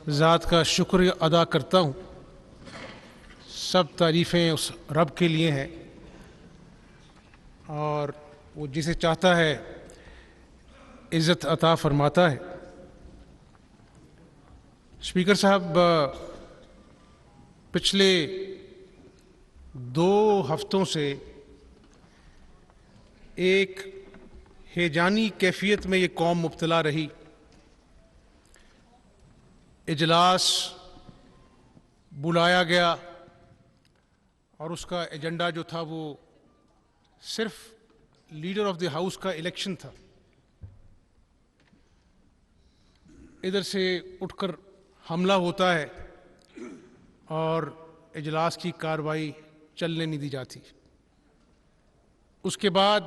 ज़ात का शुक्र अदा करता हूँ। सब तारीफ़ें उस रब के लिए हैं और वो जिसे चाहता है इज़्ज़त अता फरमाता है। स्पीकर साहब, पिछले 2 हफ्तों से एक हेजानी कैफियत में ये कौम मुब्तला रही। इजलास बुलाया गया और उसका एजेंडा जो था वो सिर्फ लीडर ऑफ द हाउस का इलेक्शन था। इधर से उठकर हमला होता है और इजलास की कार्रवाई चलने नहीं दी जाती। उसके बाद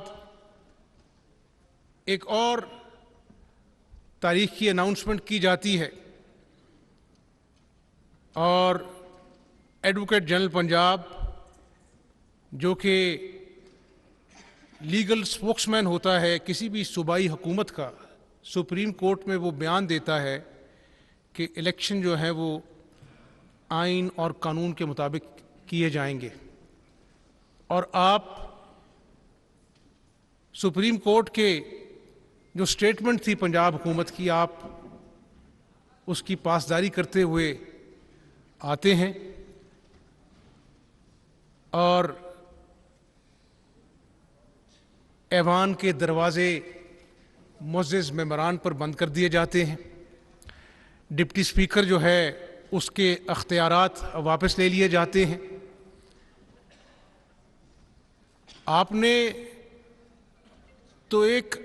एक और तारीख की अनाउंसमेंट की जाती है और एडवोकेट जनरल पंजाब, जो कि लीगल स्पोक्समैन होता है किसी भी सूबाई हुकूमत का, सुप्रीम कोर्ट में वो बयान देता है कि इलेक्शन जो है वो आइन और कानून के मुताबिक किए जाएंगे। और आप सुप्रीम कोर्ट के जो स्टेटमेंट थी पंजाब हुकूमत की, आप उसकी पासदारी करते हुए आते हैं और ऐवान के दरवाजे मुअज़्ज़ज़ मेंबरान पर बंद कर दिए जाते हैं। डिप्टी स्पीकर जो है उसके अख्तियारात वापस ले लिए जाते हैं। आपने तो एक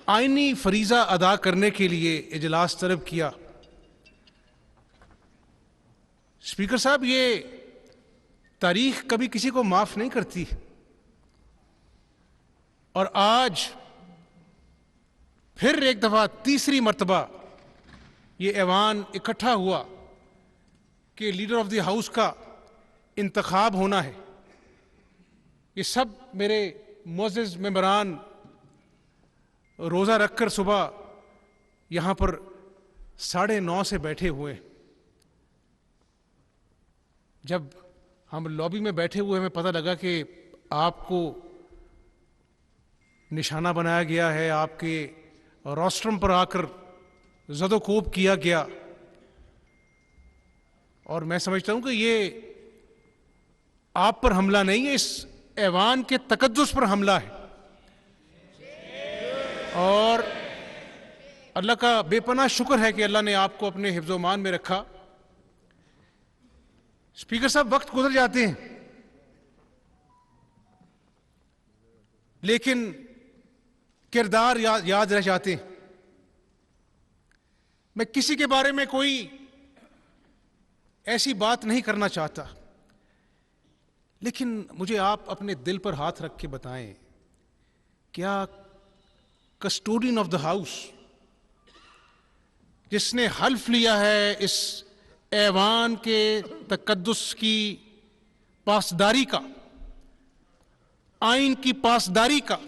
आईनी फरीज़ा अदा करने के लिए इजलास तलब किया। स्पीकर साहब, ये तारीख कभी किसी को माफ नहीं करती और आज फिर एक दफा तीसरी मर्तबा ये ऐवान इकट्ठा हुआ कि लीडर ऑफ द हाउस का इंतखाब होना है। ये सब मेरे मुअज़्ज़ज़ मेंबरान रोज़ा रखकर सुबह यहाँ पर 9:30 से बैठे हुए हैं। जब हम लॉबी में बैठे हुए हमें पता लगा कि आपको निशाना बनाया गया है, आपके रोस्ट्रम पर आकर ज़दोकोब किया गया, और मैं समझता हूं कि ये आप पर हमला नहीं है, इस ऐवान के तकद्दुस पर हमला है। और अल्लाह का बेपनाह शुक्र है कि अल्लाह ने आपको अपने हिफ्ज़-ओ-मान में रखा। स्पीकर साहब, वक्त गुजर जाते हैं लेकिन किरदार याद रह जाते हैं। मैं किसी के बारे में कोई ऐसी बात नहीं करना चाहता, लेकिन मुझे आप अपने दिल पर हाथ रख के बताएं, क्या कस्टोडियन ऑफ द हाउस, जिसने हल्फ लिया है इस ऐवान के तकद्दुस की पासदारी का, आइन की पासदारी का,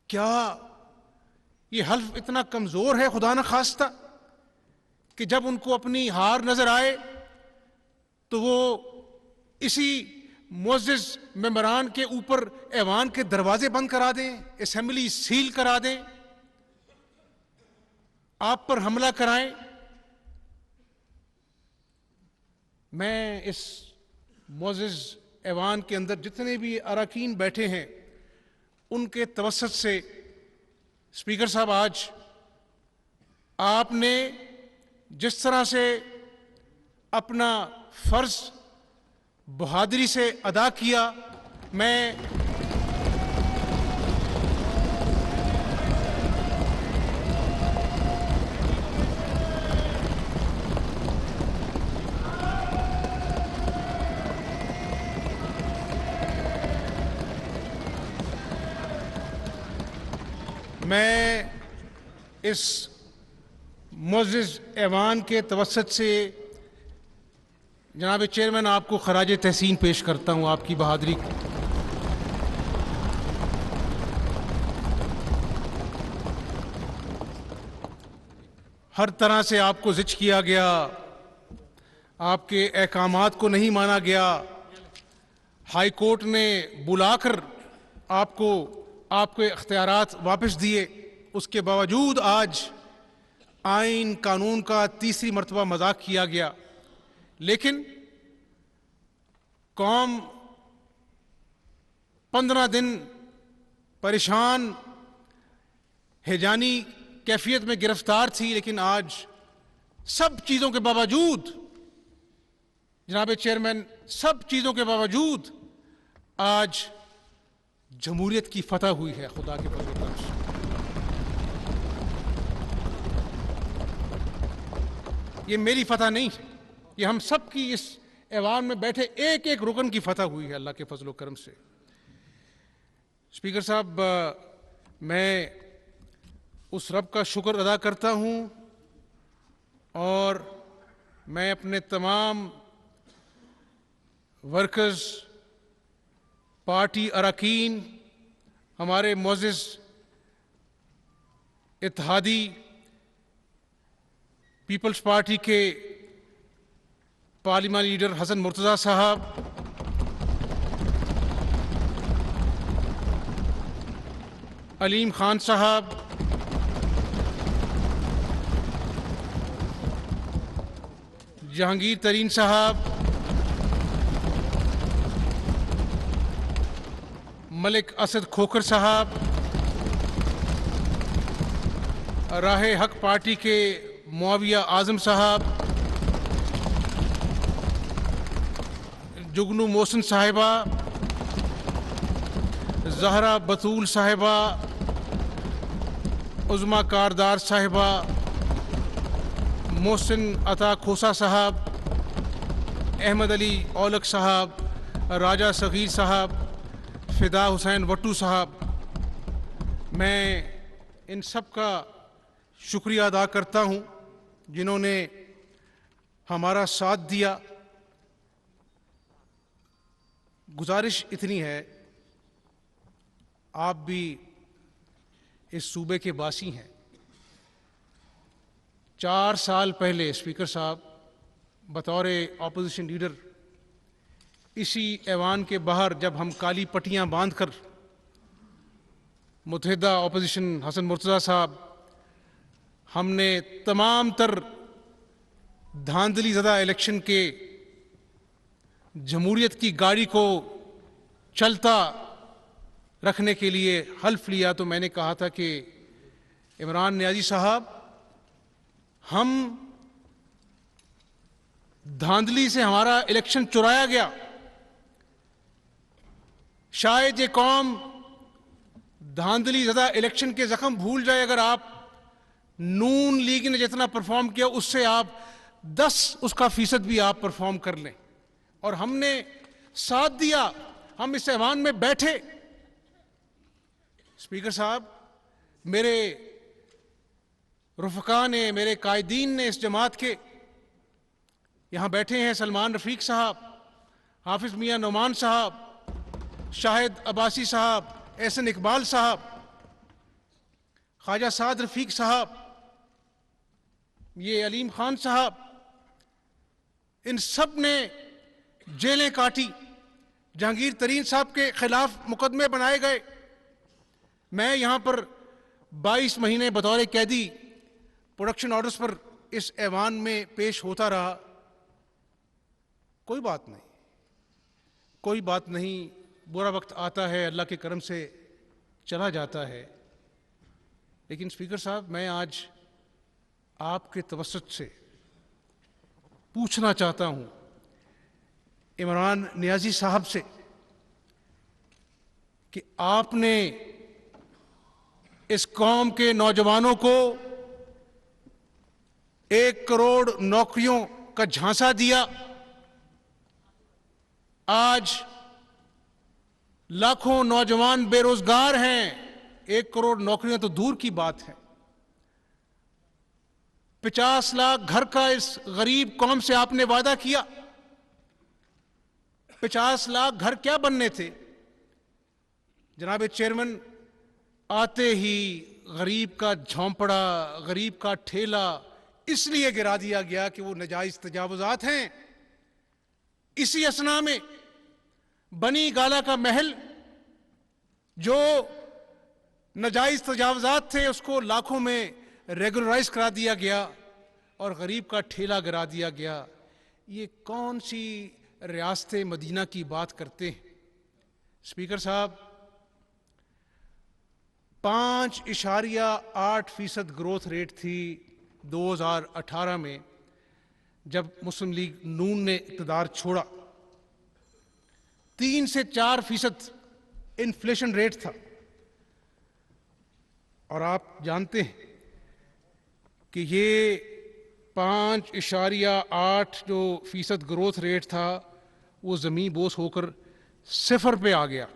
क्या ये हल्फ इतना कमजोर है खुदा न खास्ता कि जब उनको अपनी हार नजर आए तो वो इसी मुअज़्ज़ज़ मेंबरान के ऊपर ऐवान के दरवाजे बंद करा दें, असेंबली सील करा दें, आप पर हमला कराएं? मैं इस मुअज़्ज़ज़ ऐवान के अंदर जितने भी अरकान बैठे हैं उनके तवस्सुत से, स्पीकर साहब, आज आपने जिस तरह से अपना फर्ज बहादुरी से अदा किया, मैं इस मुअज़्ज़ज़ ऐवान के तवस्सुत से जनाब चेयरमैन आपको खराज तहसीन पेश करता हूँ आपकी बहादुरी। हर तरह से आपको जिच किया गया, आपके अहकामात को नहीं माना गया, हाई कोर्ट ने बुलाकर आपको आपके इख्तियारात वापस दिए, उसके बावजूद आज आइन कानून का तीसरी मरतबा मजाक किया गया। लेकिन कौम 15 दिन परेशान हैजानी कैफियत में गिरफ्तार थी, लेकिन आज सब चीज़ों के बावजूद, जनाब चेयरमैन, सब चीज़ों के बावजूद आज जमहूरियत की फतह हुई है खुदा के फजल से। ये मेरी फतह नहीं है, ये हम सब की इस ऐवान में बैठे एक एक रुकन की फतह हुई है अल्लाह के फजल करम से। स्पीकर साहब, मैं उस रब का शुक्र अदा करता हूँ और मैं अपने तमाम वर्कर्स, पार्टी अरकान, हमारे मोअज़्ज़िज़ इत्तेहादी पीपल्स पार्टी के पार्लिमानी लीडर हसन मुर्तज़ा साहब, अलीम खान साहब, जहांगीर तरीन साहब, मलिक असद खोखर साहब, राहे हक पार्टी के मुआविया आजम साहब, जुगनू मोहसिन साहिबा, जहरा बतूल साहिबा, उज़मा कारदार साहिबा, मोहसिन अता खोसा साहब, अहमद अली औलक साहब, राजा सगीर साहब, फिदा हुसैन वट्टू साहब, मैं इन सब का शुक्रिया अदा करता हूँ जिन्होंने हमारा साथ दिया। गुजारिश इतनी है, आप भी इस सूबे के वासी हैं। 4 साल पहले स्पीकर साहब, बतौर ऑपोजिशन लीडर इसी ऐवान के बाहर जब हम काली पट्टियां बांधकर मुत्तहिदा ऑपोजिशन हसन मुर्तज़ा साहब, हमने तमाम तर धांधली ज़दा इलेक्शन के जमहूरियत की गाड़ी को चलता रखने के लिए हल्फ लिया, तो मैंने कहा था कि इमरान नियाज़ी साहब, हम धांधली से हमारा इलेक्शन चुराया गया, शायद ये कौम धांधली ज़दा इलेक्शन के जख्म भूल जाए अगर आप नून लीग ने जितना परफॉर्म किया उससे आप 10 उसका फीसद भी आप परफॉर्म कर लें। और हमने साथ दिया, हम इस ऐवान में बैठे। स्पीकर साहब, मेरे रुफ़का ने, मेरे कायदीन ने इस जमात के, यहाँ बैठे हैं सलमान रफ़ीक साहब, हाफिज़ मियाँ नौमान साहब, शाहिद अब्बासी साहब, एहसन इकबाल साहब, ख्वाजा साद रफ़ीक साहब, ये अलीम खान साहब, इन सब ने जेलें काटी, जहांगीर तरीन साहब के खिलाफ मुकदमे बनाए गए। मैं यहाँ पर 22 महीने बतौर कैदी प्रोडक्शन ऑर्डर्स पर इस ऐवान में पेश होता रहा। कोई बात नहीं, कोई बात नहीं, बुरा वक्त आता है, अल्लाह के करम से चला जाता है। लेकिन स्पीकर साहब, मैं आज आपके तवस्सुत से पूछना चाहता हूँ इमरान नियाज़ी साहब से कि आपने इस कौम के नौजवानों को 1 करोड़ नौकरियों का झांसा दिया, आज लाखों नौजवान बेरोजगार हैं। 1 करोड़ नौकरियां तो दूर की बात है, 50 लाख घर का इस गरीब कौम से आपने वादा किया। 50 लाख घर क्या बनने थे जनाब चेयरमैन? आते ही गरीब का झोंपड़ा, गरीब का ठेला इसलिए गिरा दिया गया कि वो नाजायज तजावुजात हैं। इसी असना में बनी गाला का महल जो नाजायज तजावुजात थे उसको लाखों में रेगुलराइज करा दिया गया और गरीब का ठेला गिरा दिया गया। ये कौन सी रियासत मदीना की बात करते हैं? स्पीकर साहब, 5.8% ग्रोथ रेट थी 2018 में जब मुस्लिम लीग नून ने इक़्तिदार छोड़ा। 3 से 4% इन्फ्लेशन रेट था। और आप जानते हैं कि ये 5.8% ग्रोथ रेट था वो ज़मीन बोस होकर 0 पे आ गया।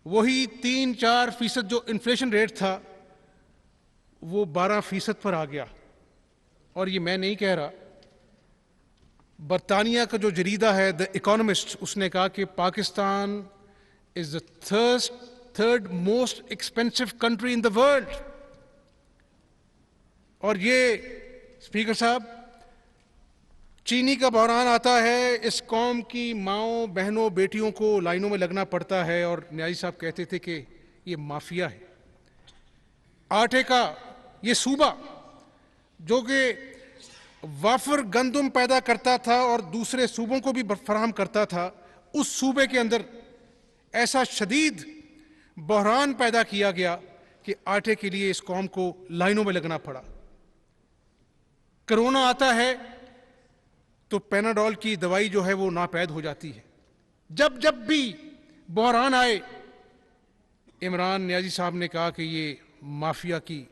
वही 3-4% जो इन्फ्लेशन रेट था वो 12% पर आ गया। और ये मैं नहीं कह रहा, बरतानिया का जो जरीदा है द इकोनॉमिस्ट, उसने कहा कि Pakistan is the third most expensive country in the world. और ये स्पीकर साहब, चीनी का बहरान आता है, इस कौम की माओं बहनों बेटियों को लाइनों में लगना पड़ता है। और न्याजी साहब कहते थे कि ये माफिया है। आटे का ये सूबा जो कि वाफर गंदम पैदा करता था और दूसरे सूबों को भी फराहम करता था, उस सूबे के अंदर ऐसा शदीद बहरान पैदा किया गया कि आटे के लिए इस कौम को लाइनों में लगना पड़ा। कोरोना आता है तो पैनाडोल की दवाई जो है वो नापैद हो जाती है। जब जब भी बहरान आए, इमरान न्याजी साहब ने कहा कि ये माफिया की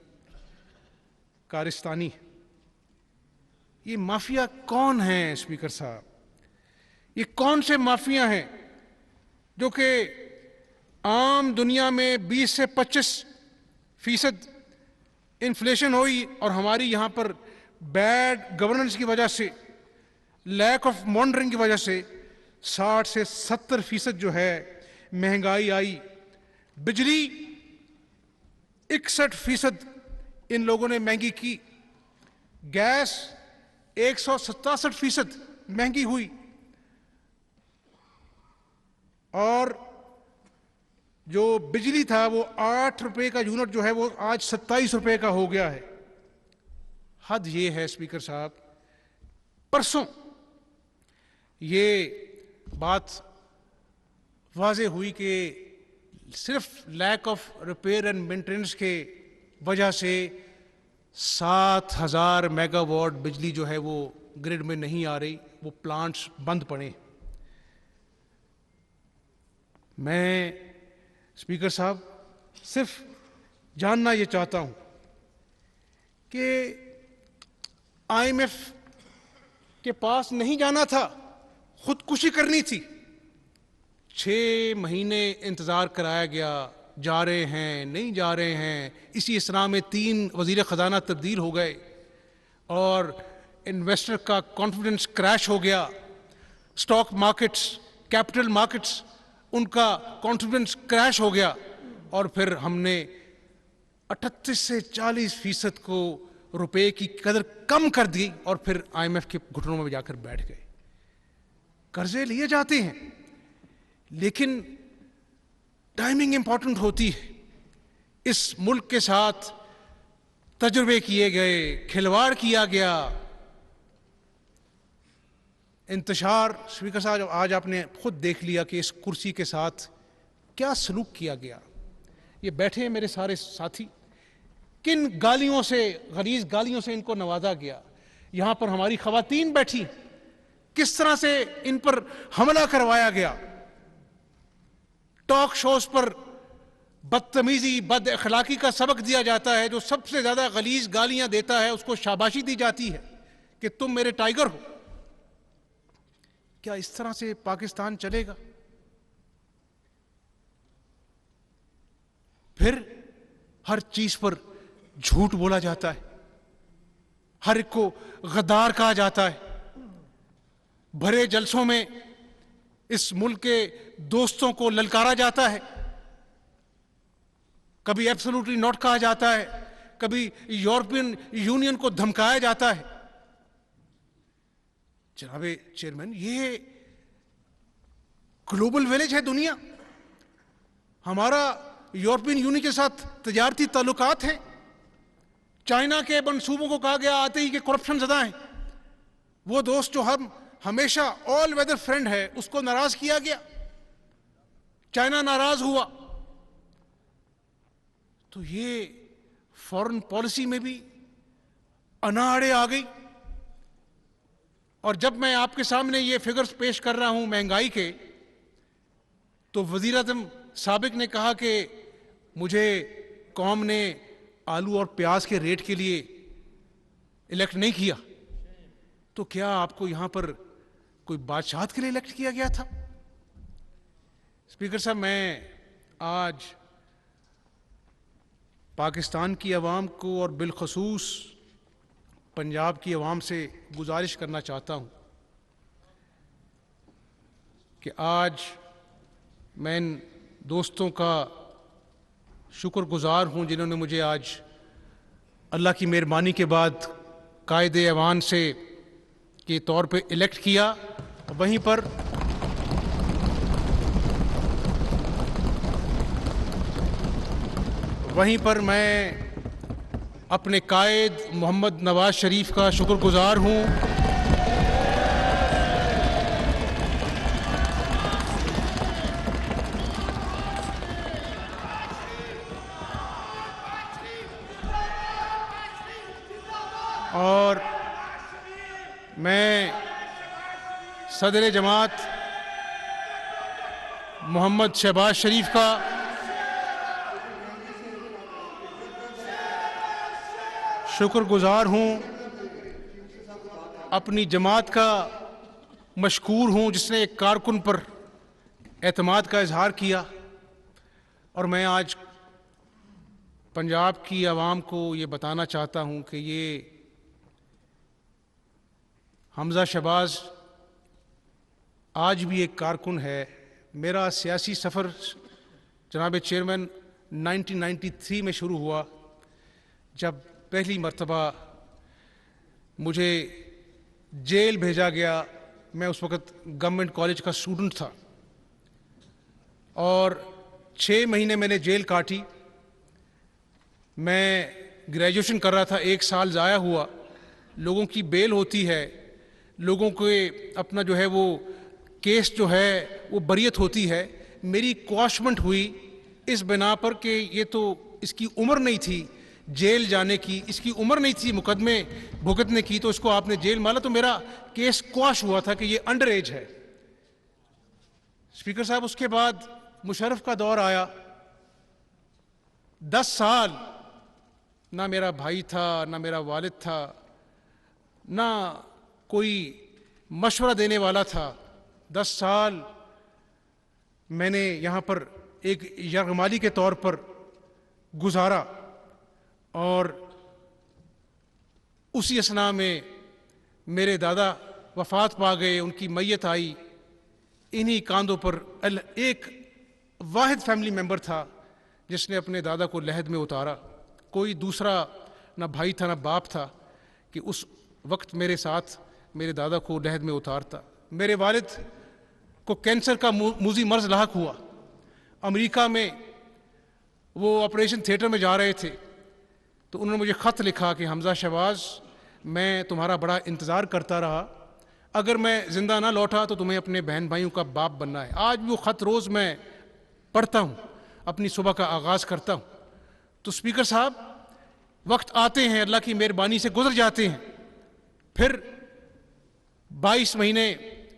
कारिस्तानी है। ये माफिया कौन है स्पीकर साहब? ये कौन से माफिया हैं जो कि आम दुनिया में 20 से 25% इन्फ्लेशन हुई और हमारी यहाँ पर बैड गवर्नेंस की वजह से, लैक ऑफ मॉनिटरिंग की वजह से 60 से 70% जो है महंगाई आई। बिजली 61% इन लोगों ने महंगी की। गैस 167% महंगी हुई। और जो बिजली था वो 8 रुपए का यूनिट जो है वो आज 27 रुपए का हो गया है। हद ये है स्पीकर साहब, परसों ये बात वाज़े हुई कि सिर्फ lack of repair and maintenance के वजह से 7,000 मेगावाट बिजली जो है वो ग्रिड में नहीं आ रही, वो प्लांट्स बंद पड़े। मैं स्पीकर साहब सिर्फ जानना ये चाहता हूं कि IMF के पास नहीं जाना था, खुदकुशी करनी थी। 6 महीने इंतजार कराया गया, जा रहे हैं नहीं जा रहे हैं। इसी इसरा में 3 वजीर खजाना तब्दील हो गए और इन्वेस्टर का कॉन्फिडेंस क्रैश हो गया। स्टॉक मार्केट्स, कैपिटल मार्केट्स, उनका कॉन्फिडेंस क्रैश हो गया और फिर हमने 38 से 40% को रुपए की कदर कम कर दी और फिर IMF के घुटनों में जाकर बैठ गए। कर्जे लिए जाते हैं लेकिन टाइमिंग इंपॉर्टेंट होती है। इस मुल्क के साथ तजुर्बे किए गए, खिलवाड़ किया गया। इंतशार स्पीकर साहब, आज आपने खुद देख लिया कि इस कुर्सी के साथ क्या सलूक किया गया। ये बैठे हैं मेरे सारे साथी, किन गालियों से, गलीज गालियों से इनको नवाजा गया। यहां पर हमारी खवातीन बैठी, किस तरह से इन पर हमला करवाया गया। टॉक शोज पर बदतमीजी, बद अखलाकी का सबक दिया जाता है। जो सबसे ज्यादा गलीज गालियां देता है उसको शाबाशी दी जाती है कि तुम मेरे टाइगर हो। क्या इस तरह से पाकिस्तान चलेगा? फिर हर चीज पर झूठ बोला जाता है, हर एक को गद्दार कहा जाता है। भरे जलसों में इस मुल्क के दोस्तों को ललकारा जाता है। कभी एब्सोल्युटली नॉट कहा जाता है, कभी यूरोपियन यूनियन को धमकाया जाता है। जनाब चेयरमैन, ये ग्लोबल विलेज है दुनिया। हमारा यूरोपियन यूनियन के साथ तजारती ताल्लुकात हैं। चाइना के मंसूबों को कहा गया आते ही कि करप्शन ज़्यादा है। वो दोस्त जो हम हमेशा ऑल वेदर फ्रेंड है, उसको नाराज किया गया, चाइना नाराज हुआ। तो ये फॉरेन पॉलिसी में भी अनाड़े आ गई। और जब मैं आपके सामने ये फिगर्स पेश कर रहा हूं महंगाई के, तो वज़ीर आज़म साबिक ने कहा कि मुझे कौम ने आलू और प्याज के रेट के लिए इलेक्ट नहीं किया। तो क्या आपको यहां पर कोई बादशाहत के लिए इलेक्ट किया गया था? स्पीकर साहब, मैं आज पाकिस्तान की आवाम को और बिलखसूस पंजाब की आवाम से गुजारिश करना चाहता हूं कि आज मैं इन दोस्तों का शुक्रगुजार हूं जिन्होंने मुझे आज अल्लाह की मेहरबानी के बाद कायदे ऐवान से के तौर पे इलेक्ट किया। वहीं पर मैं अपने कायद मोहम्मद नवाज शरीफ का शुक्रगुजार हूं और मैं सदर जमात मोहम्मद शहबाज शरीफ का शुक्रगुजार हूं, अपनी जमात का मशकूर हूं जिसने एक कारकुन पर एतमाद का इजहार किया। और मैं आज पंजाब की आवाम को ये बताना चाहता हूं कि ये हमज़ा शहबाज आज भी एक कारकुन है। मेरा सियासी सफ़र जनाब चेयरमैन 1993 में शुरू हुआ, जब पहली मर्तबा मुझे जेल भेजा गया। मैं उस वक़्त गवर्नमेंट कॉलेज का स्टूडेंट था और 6 महीने मैंने जेल काटी। मैं ग्रेजुएशन कर रहा था, 1 साल ज़ाया हुआ। लोगों की बेल होती है, लोगों के अपना जो है वो केस जो है वो बरियत होती है। मेरी क्वाशमेंट हुई इस बिना पर कि ये तो इसकी उम्र नहीं थी जेल जाने की, इसकी उम्र नहीं थी मुकदमे भुगतने की, तो इसको आपने जेल मारा। तो मेरा केस क्वाश हुआ था कि ये अंडर एज है। स्पीकर साहब, उसके बाद मुशर्रफ का दौर आया। 10 साल ना मेरा भाई था, ना मेरा वालिद था, ना कोई मशवरा देने वाला था। 10 साल मैंने यहाँ पर एक यरगमाली के तौर पर गुजारा और उसी असना में मेरे दादा वफात पा गए, उनकी मैयत आई। इन्हीं कांधों पर एक वाहिद फैमिली मेंबर था जिसने अपने दादा को लहद में उतारा। कोई दूसरा ना भाई था ना बाप था कि उस वक्त मेरे साथ मेरे दादा को लहद में उतारता। मेरे वालिद को कैंसर का मूजी मर्ज लाहक हुआ। अमेरिका में वो ऑपरेशन थिएटर में जा रहे थे, तो उन्होंने मुझे ख़त लिखा कि हमज़ा शहबाज, मैं तुम्हारा बड़ा इंतज़ार करता रहा, अगर मैं ज़िंदा ना लौटा तो तुम्हें अपने बहन भाइयों का बाप बनना है। आज भी वो ख़त रोज़ मैं पढ़ता हूँ, अपनी सुबह का आगाज़ करता हूँ। तो स्पीकर साहब, वक्त आते हैं, अल्लाह की मेहरबानी से गुजर जाते हैं। फिर 22 महीने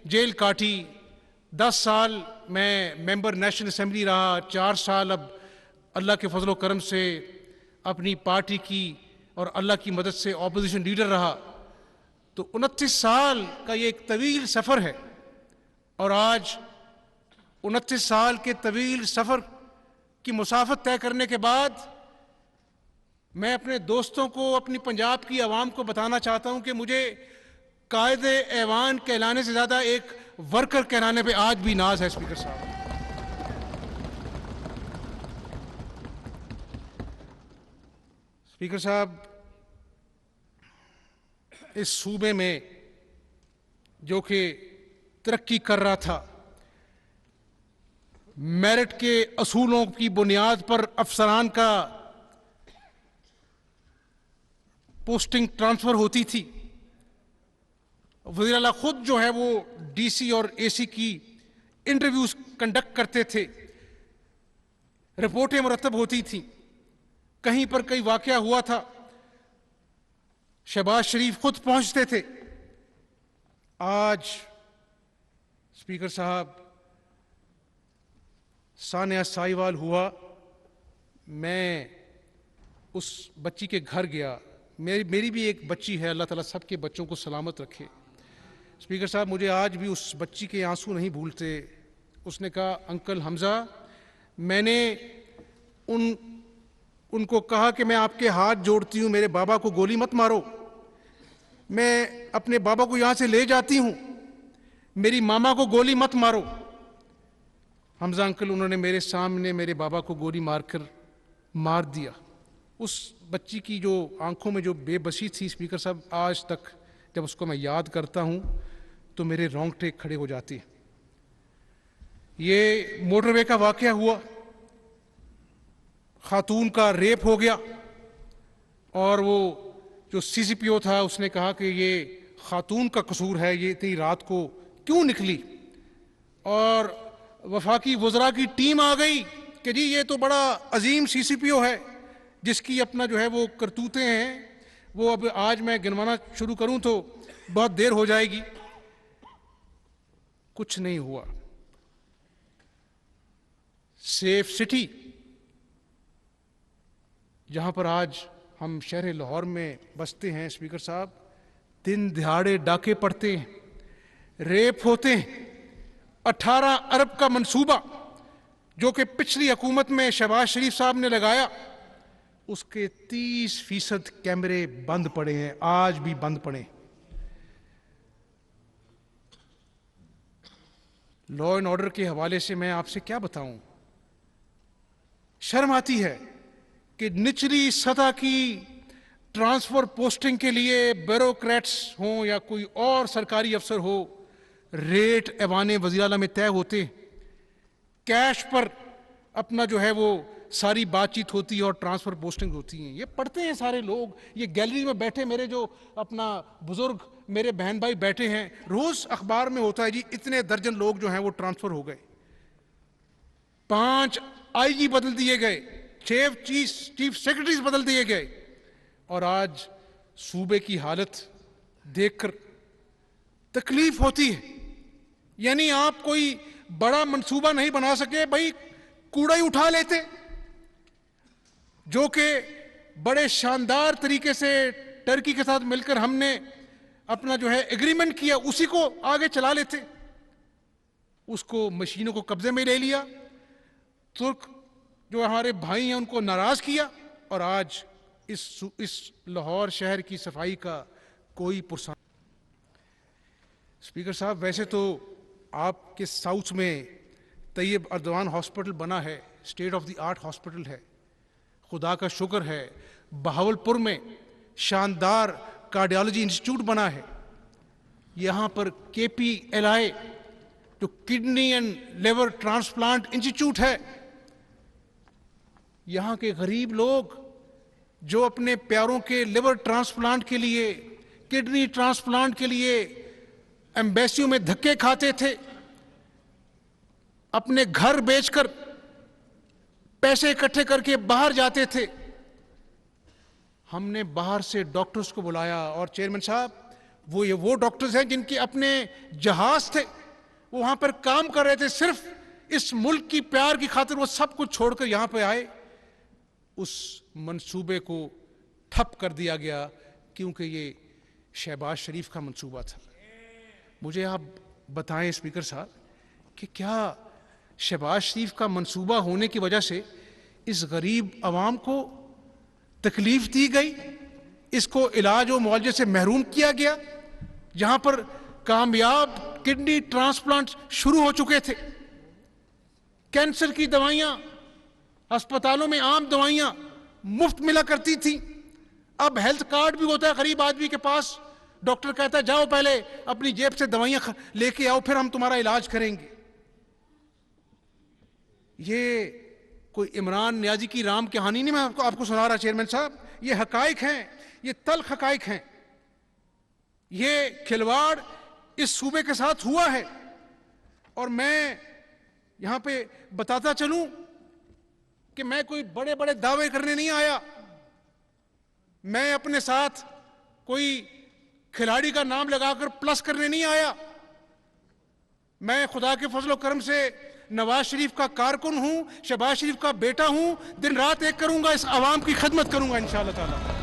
जेल काटी, 10 साल मैं मेंबर नेशनल असेंबली रहा, 4 साल अब अल्लाह के फजल करम से अपनी पार्टी की और अल्लाह की मदद से ऑपोजिशन लीडर रहा। तो 29 साल का ये एक तवील सफ़र है और आज 29 साल के तवील सफ़र की मुसाफत तय करने के बाद मैं अपने दोस्तों को, अपनी पंजाब की आवाम को बताना चाहता हूं कि मुझे कायदे ऐवान कहलाने से ज़्यादा एक वर्कर कहलाने पे आज भी नाज है। स्पीकर साहब, स्पीकर साहब, इस सूबे में जो कि तरक्की कर रहा था, मेरिट के असूलों की बुनियाद पर अफसरान का पोस्टिंग ट्रांसफर होती थी, वज़ीर आला खुद जो है वो डीसी और एसी की इंटरव्यूज कंडक्ट करते थे, रिपोर्टें मुरतब होती थी, कहीं पर कई वाकया हुआ था, शहबाज शरीफ खुद पहुंचते थे। आज स्पीकर साहब, सानिया साहिवाल हुआ, मैं उस बच्ची के घर गया, मेरी भी एक बच्ची है, अल्लाह ताला सबके बच्चों को सलामत रखे। स्पीकर साहब, मुझे आज भी उस बच्ची के आंसू नहीं भूलते। उसने कहा, अंकल हमजा, मैंने उनको कहा कि मैं आपके हाथ जोड़ती हूं, मेरे बाबा को गोली मत मारो, मैं अपने बाबा को यहां से ले जाती हूं, मेरी मामा को गोली मत मारो। हमजा अंकल, उन्होंने मेरे सामने मेरे बाबा को गोली मारकर मार दिया। उस बच्ची की जो आंखों में जो बेबसी थी स्पीकर साहब, आज तक जब उसको मैं याद करता हूं तो मेरे रोंगटे खड़े हो जाते हैं। ये मोटरवे का वाकया हुआ, खातून का रेप हो गया और वो जो सीसीपीओ था उसने कहा कि ये खातून का कसूर है, ये इतनी रात को क्यों निकली, और वफाकी वज़रा की टीम आ गई कि जी ये तो बड़ा अजीम सीसीपीओ है जिसकी अपना जो है वो करतूतें हैं, वो अब आज मैं गिनवाना शुरू करूं तो बहुत देर हो जाएगी। कुछ नहीं हुआ। सेफ सिटी, जहां पर आज हम शहर लाहौर में बसते हैं स्पीकर साहब, दिन दिहाड़े डाके पड़ते हैं, रेप होते हैं। 18 अरब का मंसूबा जो कि पिछली हुकूमत में शहबाज शरीफ साहब ने लगाया, उसके 30% कैमरे बंद पड़े हैं, आज भी बंद पड़े। लॉ एंड ऑर्डर के हवाले से मैं आपसे क्या बताऊं, शर्म आती है कि निचली सतह की ट्रांसफर पोस्टिंग के लिए ब्यूरोक्रेट्स हों या कोई और सरकारी अफसर हो, रेट ऐवाने वज़ीर आला में तय होते, कैश पर अपना जो है वो सारी बातचीत होती है और ट्रांसफर पोस्टिंग होती हैं। ये पढ़ते हैं सारे लोग, ये गैलरी में बैठे मेरे जो अपना बुजुर्ग मेरे बहन भाई बैठे हैं, रोज अखबार में होता है जी इतने दर्जन लोग जो हैं वो ट्रांसफर हो गए, 5 आईजी बदल दिए गए, 6 चीफ सेक्रेटरीज बदल दिए गए, और आज सूबे की हालत देखकर तकलीफ होती है। यानी आप कोई बड़ा मंसूबा नहीं बना सके, भाई कूड़ा ही उठा लेते, जो कि बड़े शानदार तरीके से टर्की के साथ मिलकर हमने अपना जो है एग्रीमेंट किया, उसी को आगे चला लेते। उसको मशीनों को कब्जे में ले लिया, तुर्क जो हमारे भाई हैं उनको नाराज किया, और आज इस लाहौर शहर की सफाई का कोई पुरसान। स्पीकर साहब, वैसे तो आपके साउथ में तैयब अर्दवान हॉस्पिटल बना है, state of the art hospital है, खुदा का शुक्र है। बहावलपुर में शानदार कार्डियोलॉजी इंस्टीट्यूट बना है, यहां पर KPLI जो kidney and liver transplant institute है। यहां के गरीब लोग जो अपने प्यारों के लिवर ट्रांसप्लांट के लिए, किडनी ट्रांसप्लांट के लिए एम्बेसियों में धक्के खाते थे, अपने घर बेचकर पैसे इकट्ठे करके बाहर जाते थे। हमने बाहर से डॉक्टर्स को बुलाया, और चेयरमैन साहब वो डॉक्टर्स हैं जिनके अपने जहाज थे, वो वहां पर काम कर रहे थे, सिर्फ इस मुल्क की प्यार की खातिर वो सब कुछ छोड़कर यहां पे आए। उस मंसूबे को ठप कर दिया गया क्योंकि ये शहबाज शरीफ का मंसूबा था। मुझे आप बताएं स्पीकर साहब कि क्या शहबाज शरीफ का मंसूबा होने की वजह से इस गरीब आवाम को तकलीफ दी गई, इसको इलाज और मुआवजे से महरूम किया गया, जहां पर कामयाब किडनी ट्रांसप्लांट शुरू हो चुके थे, कैंसर की दवाइयां अस्पतालों में आम दवाइयां मुफ्त मिला करती थी, अब हेल्थ कार्ड भी होता है गरीब आदमी के पास, डॉक्टर कहता है जाओ पहले अपनी जेब से दवाइयां लेके आओ, फिर हम तुम्हारा इलाज करेंगे। ये कोई इमरान नियाजी की राम कहानी नहीं मैं आपको सुना रहा चेयरमैन साहब, ये हकाइक हैं, ये तल्ख हकाइक हैं। ये खिलवाड़ इस सूबे के साथ हुआ है। और मैं यहां पे बताता चलूं कि मैं कोई बड़े बड़े दावे करने नहीं आया, मैं अपने साथ कोई खिलाड़ी का नाम लगाकर प्लस करने नहीं आया। मैं खुदा के फजलो करम से नवाज शरीफ का कारकुन हूं, शहबाज शरीफ का बेटा हूं, दिन रात एक करूंगा, इस आवाम की खिदमत करूंगा इंशाअल्लाह ताला।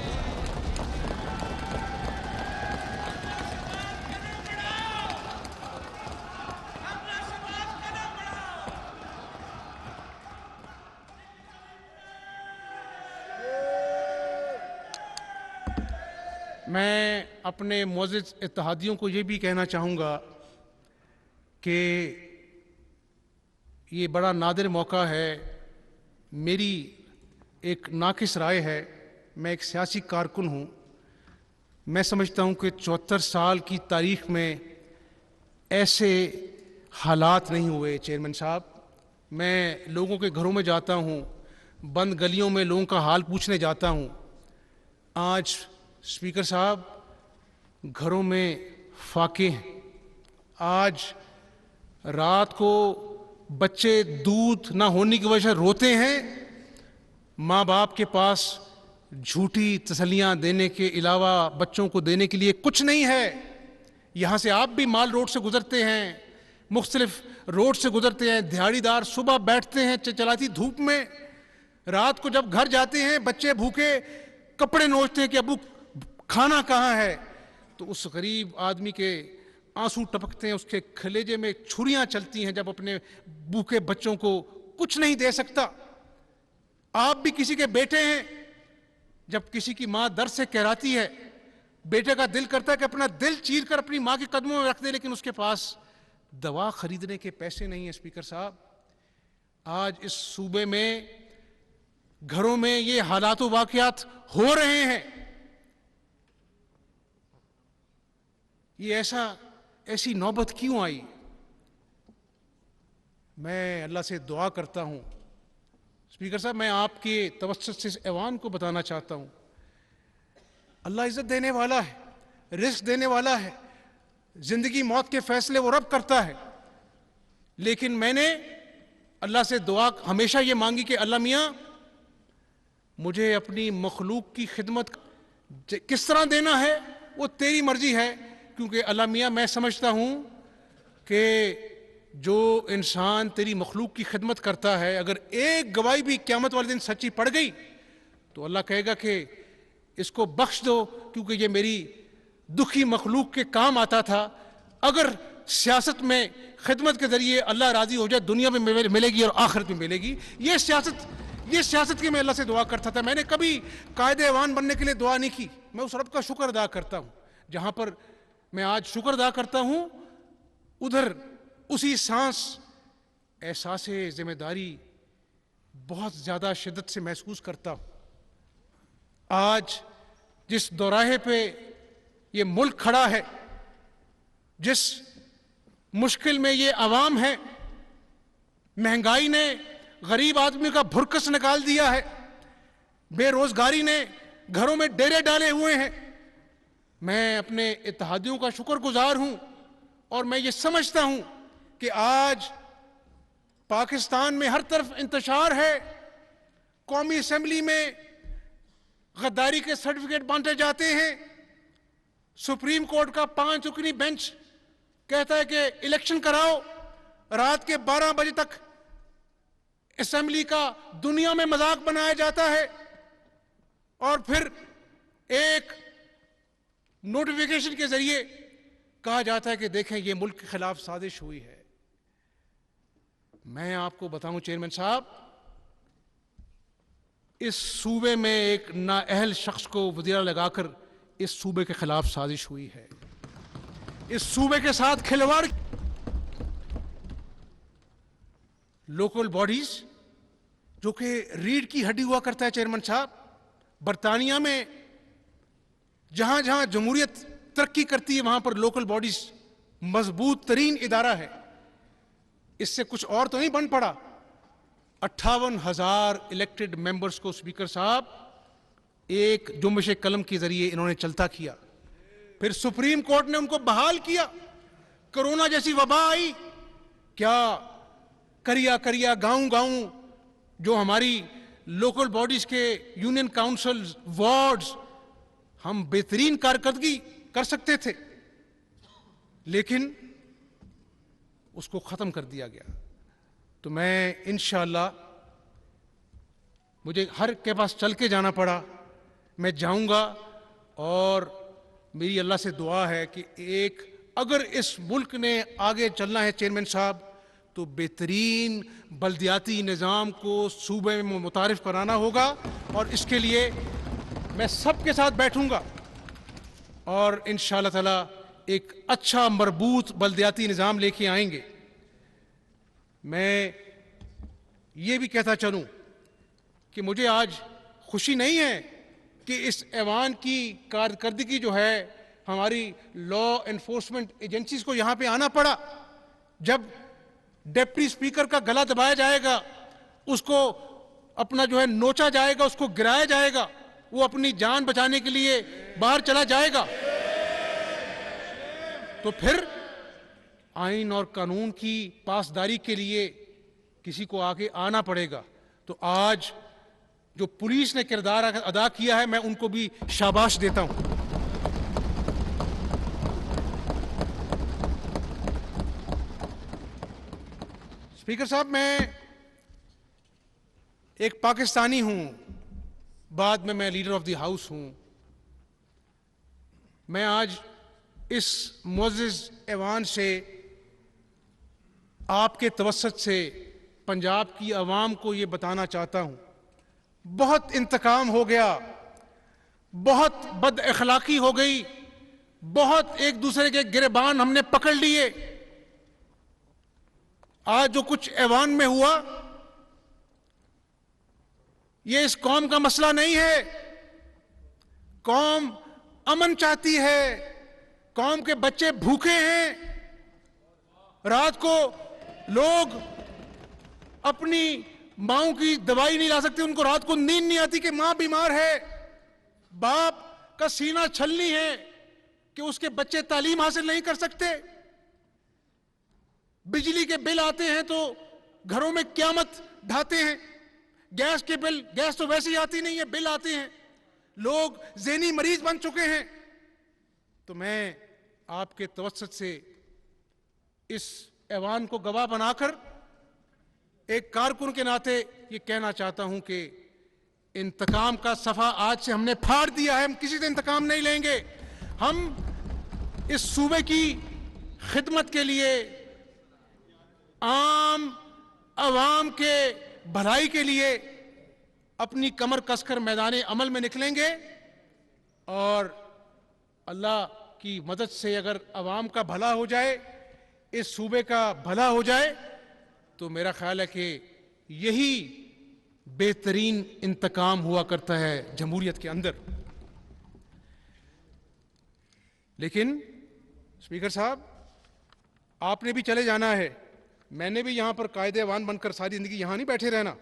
मैं अपने मोअज़्ज़िज़ इत्तेहादियों को ये भी कहना चाहूँगा कि ये बड़ा नादिर मौका है, मेरी एक नाकिस राय है, मैं एक सियासी कारकुन हूँ। मैं समझता हूँ कि 74 साल की तारीख़ में ऐसे हालात नहीं हुए चेयरमैन साहब। मैं लोगों के घरों में जाता हूँ, बंद गलियों में लोगों का हाल पूछने जाता हूँ। आज स्पीकर साहब घरों में फाके हैं, आज रात को बच्चे दूध ना होने की वजह से रोते हैं, माँ बाप के पास झूठी तसल्लियाँ देने के अलावा बच्चों को देने के लिए कुछ नहीं है। यहाँ से आप भी माल रोड से गुजरते हैं, मुख्तलिफ रोड से गुजरते हैं, दिहाड़ीदार सुबह बैठते हैं चलाती धूप में, रात को जब घर जाते हैं बच्चे भूखे कपड़े नोचते हैं कि अबू खाना कहाँ है, तो उस गरीब आदमी के आंसू टपकते हैं, उसके कलेजे में छुरियां चलती हैं जब अपने भूखे बच्चों को कुछ नहीं दे सकता। आप भी किसी के बेटे हैं, जब किसी की माँ दर्द से कहराती है, बेटे का दिल करता है कि अपना दिल चीर कर अपनी माँ के कदमों में रख दे, लेकिन उसके पास दवा खरीदने के पैसे नहीं है। स्पीकर साहब, आज इस सूबे में घरों में ये हालात वाक़यात हो रहे हैं। ये ऐसी नौबत क्यों आई? मैं अल्लाह से दुआ करता हूँ। स्पीकर साहब, मैं आपके तवज्जुह से इस ऐवान को बताना चाहता हूँ, अल्लाह इज़्ज़त देने वाला है, रिज़्क़ देने वाला है, ज़िंदगी मौत के फ़ैसले वो रब करता है। लेकिन मैंने अल्लाह से दुआ हमेशा ये मांगी कि अल्लाह मियाँ मुझे अपनी मखलूक की खिदमत किस तरह देना है वो तेरी मर्जी है, क्योंकि अल्लाह मियाँ मैं समझता हूँ कि जो इंसान तेरी मखलूक की खिदमत करता है, अगर एक गवाही भी क़यामत वाले दिन सच्ची पड़ गई तो अल्लाह कहेगा कि इसको बख्श दो, क्योंकि ये मेरी दुखी मखलूक के काम आता था। अगर सियासत में खिदमत के ज़रिए अल्लाह राज़ी हो जाए, दुनिया में मिलेगी और आखिरत में मिलेगी। ये सियासत की मैं अल्लाह से दुआ करता था। मैंने कभी कायदे ऐवान बनने के लिए दुआ नहीं की। मैं उस रब का शुक्र अदा करता हूँ। जहाँ पर मैं आज शुक्र अदा करता हूँ, उधर उसी सांस एहसास जिम्मेदारी बहुत ज़्यादा शिद्दत से महसूस करता हूँ। आज जिस दौराहे पे ये मुल्क खड़ा है, जिस मुश्किल में ये आवाम है, महंगाई ने गरीब आदमी का भुरकस निकाल दिया है, बेरोजगारी ने घरों में डेरे डाले हुए हैं। मैं अपने इत्तेहादियों का शुक्रगुजार हूं और मैं ये समझता हूं कि आज पाकिस्तान में हर तरफ इंतशार है, कौमी असेंबली में गद्दारी के सर्टिफिकेट बांटे जाते हैं, सुप्रीम कोर्ट का 5 रुकनी बेंच कहता है कि इलेक्शन कराओ, रात के 12 बजे तक असेंबली का दुनिया में मजाक बनाया जाता है और फिर एक नोटिफिकेशन के जरिए कहा जाता है कि देखें ये मुल्क के खिलाफ साजिश हुई है। मैं आपको बताऊं चेयरमैन साहब, इस सूबे में एक नाअहल शख्स को वज़ीरा लगाकर इस सूबे के खिलाफ साजिश हुई है। इस सूबे के साथ खिलवाड़, लोकल बॉडीज जो कि रीढ़ की हड्डी हुआ करता है चेयरमैन साहब, बरतानिया में जहां जहां जमहूरियत तरक्की करती है वहां पर लोकल बॉडीज मजबूत तरीन इदारा है। इससे कुछ और तो नहीं बन पड़ा। 58,000 इलेक्टेड मेंबर्स को स्पीकर साहब एक जुम्बिश कलम के जरिए इन्होंने चलता किया। फिर सुप्रीम कोर्ट ने उनको बहाल किया। कोरोना जैसी वबा आई, क्या करिया करिया गांव गांव जो हमारी लोकल बॉडीज के यूनियन काउंसिल वार्ड्स, हम बेहतरीन कारकर्दगी कर सकते थे, लेकिन उसको खत्म कर दिया गया। तो मैं इंशाअल्लाह, मुझे हर के पास चल के जाना पड़ा, मैं जाऊंगा। और मेरी अल्लाह से दुआ है कि अगर इस मुल्क ने आगे चलना है चेयरमैन साहब, तो बेहतरीन बल्दियाती निज़ाम को सूबे में मुतारिफ कराना होगा। और इसके लिए मैं सबके साथ बैठूंगा और इंशाअल्लाह ताला एक अच्छा मरबूत बल्दियाती निज़ाम लेके आएंगे। मैं ये भी कहता चलूं कि मुझे आज खुशी नहीं है कि इस ऐवान की कारकर्दगी जो है, हमारी लॉ एनफोर्समेंट एजेंसीज को यहां पे आना पड़ा। जब डिप्टी स्पीकर का गला दबाया जाएगा, उसको अपना जो है नोचा जाएगा, उसको गिराया जाएगा, वो अपनी जान बचाने के लिए बाहर चला जाएगा, तो फिर आइन और कानून की पासदारी के लिए किसी को आगे आना पड़ेगा। तो आज जो पुलिस ने किरदार अदा किया है, मैं उनको भी शाबाश देता हूं। स्पीकर साहब, मैं एक पाकिस्तानी हूं, बाद में मैं लीडर ऑफ द हाउस हूं। मैं आज इस मुअज़्ज़िज़ ऐवान से, आपके तवस्सुत से पंजाब की आवाम को ये बताना चाहता हूं, बहुत इंतकाम हो गया, बहुत बद अखलाकी हो गई, बहुत एक दूसरे के गिरबान हमने पकड़ लिए। आज जो कुछ ऐवान में हुआ, ये इस कौम का मसला नहीं है। कौम अमन चाहती है, कौम के बच्चे भूखे हैं, रात को लोग अपनी माओं की दवाई नहीं ला सकते, उनको रात को नींद नहीं आती कि मां बीमार है, बाप का सीना छलनी है कि उसके बच्चे तालीम हासिल नहीं कर सकते। बिजली के बिल आते हैं तो घरों में क़यामत ढाते हैं। गैस के बिल, गैस तो वैसे ही आती नहीं है, बिल आते हैं, लोग ज़हनी मरीज बन चुके हैं। तो मैं आपके तवस्सुत से इस ऐवान को गवाह बनाकर एक कारकुन के नाते ये कहना चाहता हूं कि इंतकाम का सफ़ा आज से हमने फाड़ दिया है। हम किसी से इंतकाम नहीं लेंगे। हम इस सूबे की खिदमत के लिए, आम अवाम के भलाई के लिए अपनी कमर कसकर मैदान अमल में निकलेंगे। और अल्लाह की मदद से अगर अवाम का भला हो जाए, इस सूबे का भला हो जाए, तो मेरा ख्याल है कि यही बेहतरीन इंतकाम हुआ करता है जमहूरियत के अंदर। लेकिन स्पीकर साहब, आपने भी चले जाना है, मैंने भी यहां पर कायदे अवान बनकर सारी जिंदगी यहां नहीं बैठे रहना।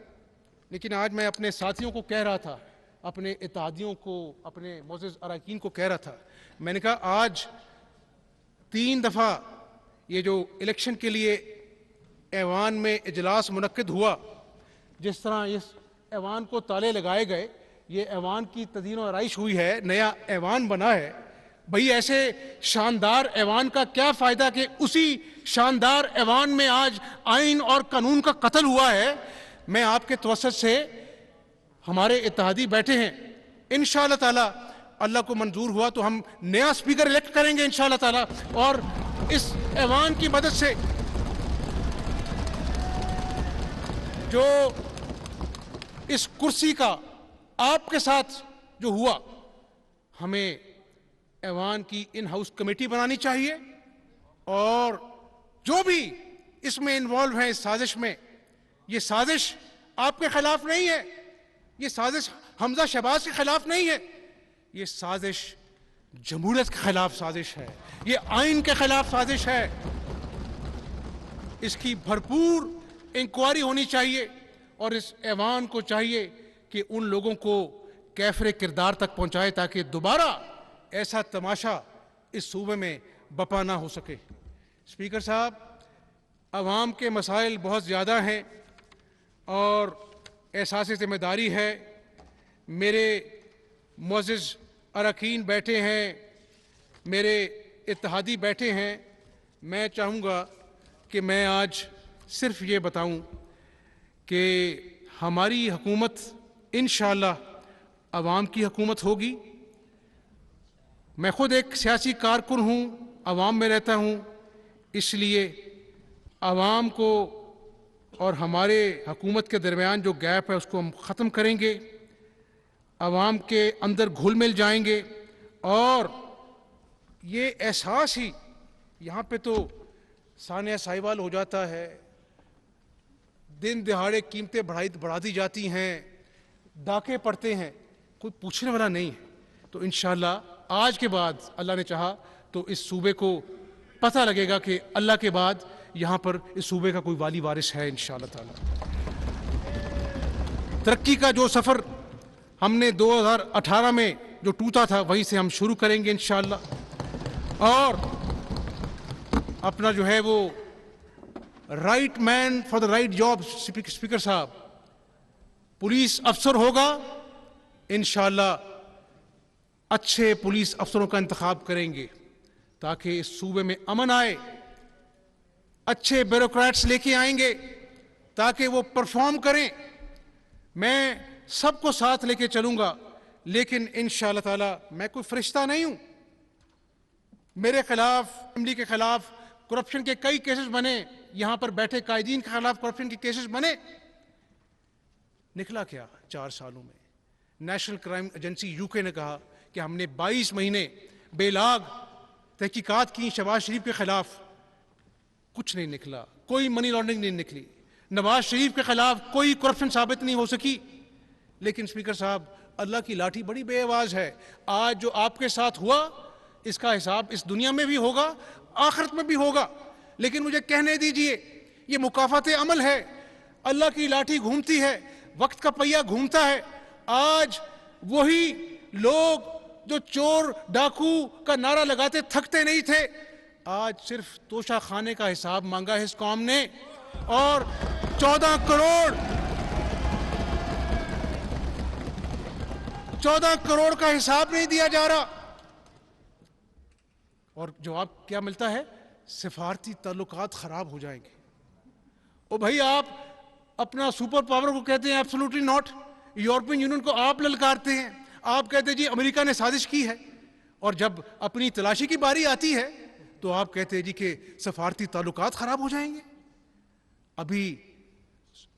लेकिन आज मैं अपने साथियों को कह रहा था, अपने इत्तेहादियों को, अपने मुअज़्ज़िज़ अरकान को कह रहा था, मैंने कहा आज 3 दफ़ा ये जो इलेक्शन के लिए ऐवान में इजलास मुनक्किद हुआ, जिस तरह इस ऐवान को ताले लगाए गए, ये ऐवान की तदीन और आराइश हुई है, नया ऐवान बना है। भाई ऐसे शानदार ऐवान का क्या फ़ायदा कि उसी शानदार ऐवान में आज आइन और कानून का कत्ल हुआ है। मैं आपके तवस्सुत से, हमारे इत्तेहादी बैठे हैं, इंशाअल्लाह ताला अल्लाह को मंजूर हुआ तो हम नया स्पीकर इलेक्ट करेंगे इंशाअल्लाह ताला। और इस ऐवान की मदद से जो इस कुर्सी का आपके साथ जो हुआ, हमें ऐवान की इन हाउस कमेटी बनानी चाहिए। और जो भी इसमें इन्वॉल्व है इस साजिश में, ये साजिश आपके खिलाफ नहीं है, ये साजिश हमजा शहबाज के खिलाफ नहीं है, ये साजिश जमहूरियत के खिलाफ साजिश है, ये आइन के खिलाफ साजिश है। इसकी भरपूर इंक्वायरी होनी चाहिए और इस ऐवान को चाहिए कि उन लोगों को कैफरे किरदार तक पहुंचाए ताकि दोबारा ऐसा तमाशा इस सूबे में बपा ना हो सके। स्पीकर साहब, अवाम के मसाइल बहुत ज़्यादा हैं और एहसास ज़िम्मेदारी है। मेरे मुअज़्ज़िज़ अरकान बैठे हैं, मेरे इत्तेहादी बैठे हैं। मैं चाहूँगा कि मैं आज सिर्फ ये बताऊँ कि हमारी हुकूमत इंशाअल्लाह अवाम की हुकूमत होगी। मैं ख़ुद एक सियासी कारकुन हूँ, अवाम में रहता हूँ, इसलिए अवाम को और हमारे हुकूमत के दरमियान जो गैप है उसको हम ख़त्म करेंगे, अवाम के अंदर घुल मिल जाएंगे। और ये एहसास ही यहाँ पे तो सानिया साहिवाल हो जाता है, दिन दिहाड़े कीमतें बढ़ा दी जाती हैं, डाके पड़ते हैं, कोई पूछने वाला नहीं है। तो इंशाअल्लाह आज के बाद अल्लाह ने चाहा तो इस सूबे को पता लगेगा कि अल्लाह के बाद यहाँ पर इस सूबे का कोई वाली वारिस है इंशाअल्लाह ताला। तरक्की का जो सफ़र हमने 2018 में जो टूटा था वहीं से हम शुरू करेंगे इंशाअल्लाह। और अपना जो है वो right man for the right job, speaker साहब, पुलिस अफसर होगा इंशाअल्लाह, अच्छे पुलिस अफसरों का इंतखाब करेंगे ताकि इस सूबे में अमन आए। अच्छे ब्यूरोक्रेट्स लेके आएंगे ताकि वो परफॉर्म करें। मैं सबको साथ लेके चलूंगा, लेकिन इंशाअल्लाह ताला मैं कोई फरिश्ता नहीं हूं। मेरे खिलाफ, असेंबली के खिलाफ करप्शन के कई केसेस बने, यहां पर बैठे कायदीन के खिलाफ करप्शन के केसेस बने। निकला क्या 4 सालों में? नेशनल क्राइम एजेंसी यूके ने कहा कि हमने 22 महीने बेलाग तहकीकात की शहबाज शरीफ के खिलाफ, कुछ नहीं निकला, कोई मनी लॉन्ड्रिंग नहीं निकली, नवाज शरीफ के खिलाफ कोई करप्शन साबित नहीं हो सकी। लेकिन स्पीकर साहब, अल्लाह की लाठी बड़ी बेआवाज है। आज जो आपके साथ हुआ इसका हिसाब इस दुनिया में भी होगा, आखिरत में भी होगा। लेकिन मुझे कहने दीजिए, ये मुकाफात अमल है। अल्लाह की लाठी घूमती है, वक्त का पहिया घूमता है। आज वही लोग जो चोर डाकू का नारा लगाते थकते नहीं थे, आज सिर्फ तोशा खाने का हिसाब मांगा है इस कौम ने। और 14 करोड़ का हिसाब नहीं दिया जा रहा। और जवाब क्या मिलता है? सिफारती ताल्लुकात खराब हो जाएंगे। ओ भाई, आप अपना सुपर पावर को कहते हैं एब्सोल्युटली नॉट, यूरोपियन यूनियन को आप ललकारते हैं, आप कहते हैं जी अमेरिका ने साजिश की है। और जब अपनी तलाशी की बारी आती है तो आप कहते हैं जी कि सफारती ताल्लुकात खराब हो जाएंगे। अभी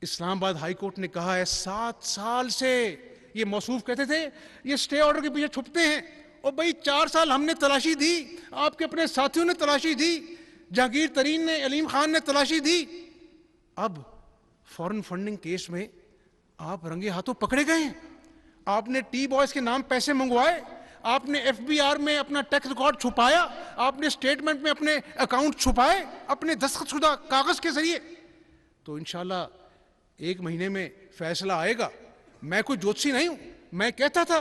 इस्लामाबाद हाई कोर्ट ने कहा है 7 साल से ये मौसूफ कहते थे ये स्टे ऑर्डर के पीछे छुपते हैं। और भाई 4 साल हमने तलाशी दी, आपके अपने साथियों ने तलाशी दी, जहांगीर तरीन ने, अलीम खान ने तलाशी दी। अब फॉरेन फंडिंग केस में आप रंगे हाथों पकड़े गए हैं। आपने टी बॉयज के नाम पैसे मंगवाए, आपने एफबीआर में अपना टैक्स रिकॉर्ड छुपाया, आपने स्टेटमेंट में अपने अकाउंट छुपाए अपने दस्तखतशुदा कागज के जरिए। तो इंशाल्लाह 1 महीने में फैसला आएगा। मैं कोई ज्योतिषी नहीं हूं, मैं कहता था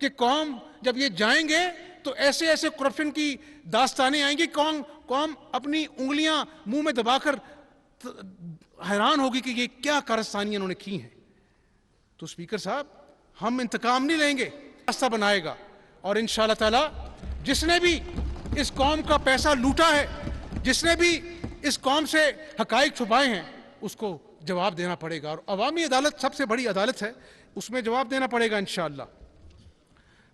कि कौम जब ये जाएंगे तो ऐसे ऐसे करप्शन की दास्तानें आएंगी, कौम अपनी उंगलियां मुंह में दबाकर हैरान होगी कि ये क्या कारस्तानियां उन्होंने की हैं। तो स्पीकर साहब, हम इंतकाम नहीं लेंगे, रास्ता बनाएगा। और इंशाअल्लाह ताला जिसने भी इस कौम का पैसा लूटा है, जिसने भी इस कौम से हकाइक छुपाए हैं, उसको जवाब देना पड़ेगा। और अवामी अदालत सबसे बड़ी अदालत है, उसमें जवाब देना पड़ेगा इंशाअल्लाह।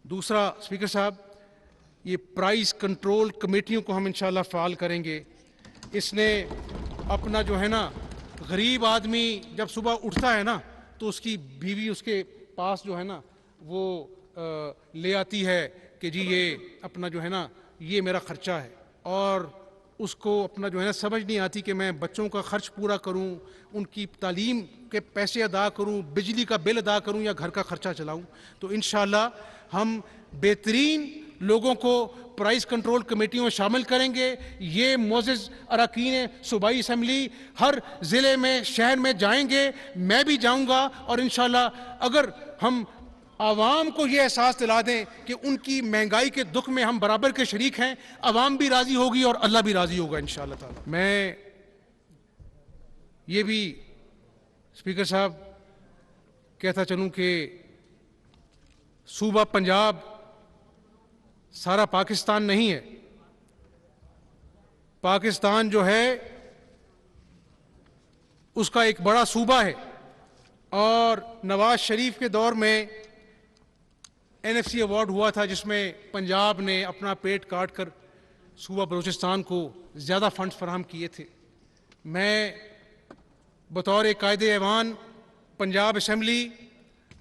दूसरा स्पीकर साहब, ये प्राइस कंट्रोल कमेटियों को हम इंशाअल्लाह फ़ाल करेंगे। इसने अपना जो है ना, गरीब आदमी जब सुबह उठता है ना तो उसकी बीवी उसके पास जो है ना वो ले आती है कि जी ये अपना जो है ना ये मेरा ख़र्चा है। और उसको अपना जो है ना समझ नहीं आती कि मैं बच्चों का खर्च पूरा करूं, उनकी तालीम के पैसे अदा करूं, बिजली का बिल अदा करूं या घर का खर्चा चलाऊं। तो इंशाअल्लाह हम बेहतरीन लोगों को प्राइस कंट्रोल कमेटियों में शामिल करेंगे। ये मोअज़्ज़ज़ अरकान सूबाई असम्बली हर ज़िले में, शहर में जाएंगे, मैं भी जाऊंगा, और इंशाअल्लाह अगर हम आवाम को ये एहसास दिला दें कि उनकी महंगाई के दुख में हम बराबर के शरीक हैं, आवाम भी राज़ी होगी और अल्लाह भी राज़ी होगा इंशाअल्लाह ताला। मैं ये भी स्पीकर साहब कहता चलूं कि सूबा पंजाब सारा पाकिस्तान नहीं है। पाकिस्तान जो है उसका एक बड़ा सूबा है, और नवाज शरीफ के दौर में NFC अवार्ड हुआ था जिसमें पंजाब ने अपना पेट काट कर सूबा बलूचिस्तान को ज़्यादा फंड्स फराहम किए थे। मैं बतौर कायदे ऐवान पंजाब असम्बली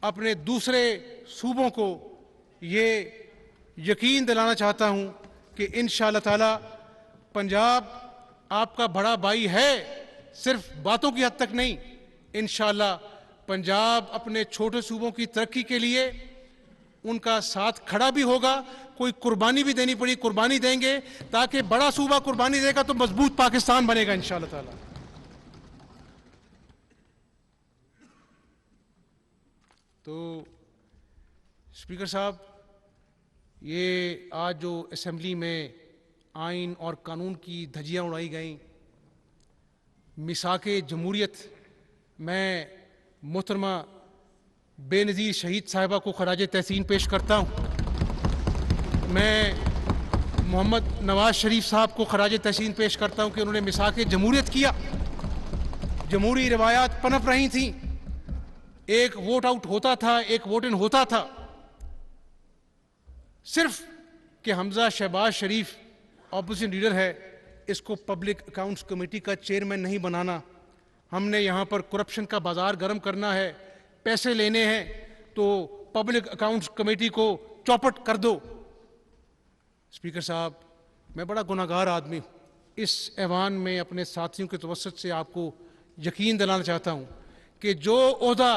अपने दूसरे सूबों को ये यकीन दिलाना चाहता हूँ कि इंशाअल्लाह ताला पंजाब आपका बड़ा भाई है, सिर्फ बातों की हद तक नहीं। इंशाअल्लाह पंजाब अपने छोटे सूबों की तरक्की के लिए उनका साथ खड़ा भी होगा। कोई कुर्बानी भी देनी पड़ी कुर्बानी देंगे, ताकि बड़ा सूबा कुर्बानी देगा तो मजबूत पाकिस्तान बनेगा इंशाअल्लाह ताला। तो स्पीकर साहब, ये आज जो असेंबली में आइन और कानून की धज्जियां उड़ाई गईं, मिसाके जमहूरियत, मैं मोहतरमा बेनज़ीर शहीद साहिबा को खराज तहसीन पेश करता हूँ। मैं मोहम्मद नवाज शरीफ साहब को खराज तहसीन पेश करता हूँ कि उन्होंने मिसाके जमहूरियत किया। जमहूरी रवायात पनप रही थीं, एक वोट आउट होता था, एक वोट इन होता था। सिर्फ कि हमजा शहबाज शरीफ ऑपोजिशन लीडर है, इसको पब्लिक अकाउंट्स कमेटी का चेयरमैन नहीं बनाना। हमने यहाँ पर करप्शन का बाजार गर्म करना है, पैसे लेने हैं, तो पब्लिक अकाउंट्स कमेटी को चौपट कर दो। स्पीकर साहब, मैं बड़ा गुनाहगार आदमी हूँ। इस ऐवान में अपने साथियों के तवस्सुत से आपको यकीन दिलाना चाहता हूँ कि जो ओहदा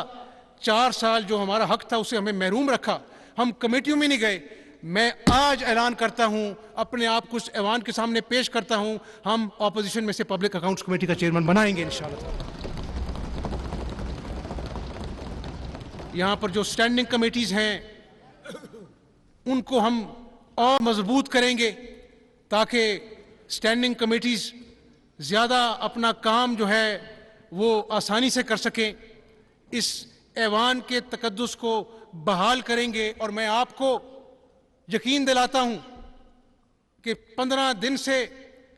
4 साल जो हमारा हक था उसे हमें महरूम रखा, हम कमेटियों में नहीं गए। मैं आज ऐलान करता हूं, अपने आप को इस ऐवान के सामने पेश करता हूं, हम ऑपोजिशन में से पब्लिक अकाउंट्स कमेटी का चेयरमैन बनाएंगे इंशाअल्लाह ताला। यहां पर जो स्टैंडिंग कमेटीज हैं उनको हम और मजबूत करेंगे, ताकि स्टैंडिंग कमेटीज ज्यादा अपना काम जो है वो आसानी से कर सकें। इस ऐवान के तकद्दुस को बहाल करेंगे, और मैं आपको यकीन दिलाता हूं कि 15 दिन से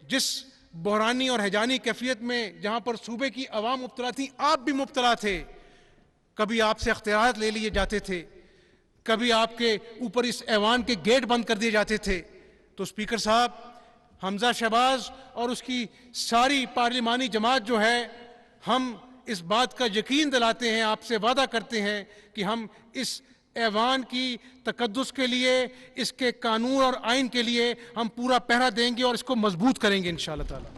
जिस बहरानी और हैजानी कैफियत में जहां पर सूबे की आवाम मुब्तला थी, आप भी मुब्तला थे। कभी आपसे अख्तियार ले लिए जाते थे, कभी आपके ऊपर इस ऐवान के गेट बंद कर दिए जाते थे। तो स्पीकर साहब, हमजा शहबाज और उसकी सारी पार्लिमानी जमात जो है, हम इस बात का यकीन दिलाते हैं, आपसे वादा करते हैं कि हम इस ऐवान की तकद्दुस के लिए, इसके कानून और आइन के लिए हम पूरा पहरा देंगे और इसको मजबूत करेंगे इंशाअल्लाह ताला।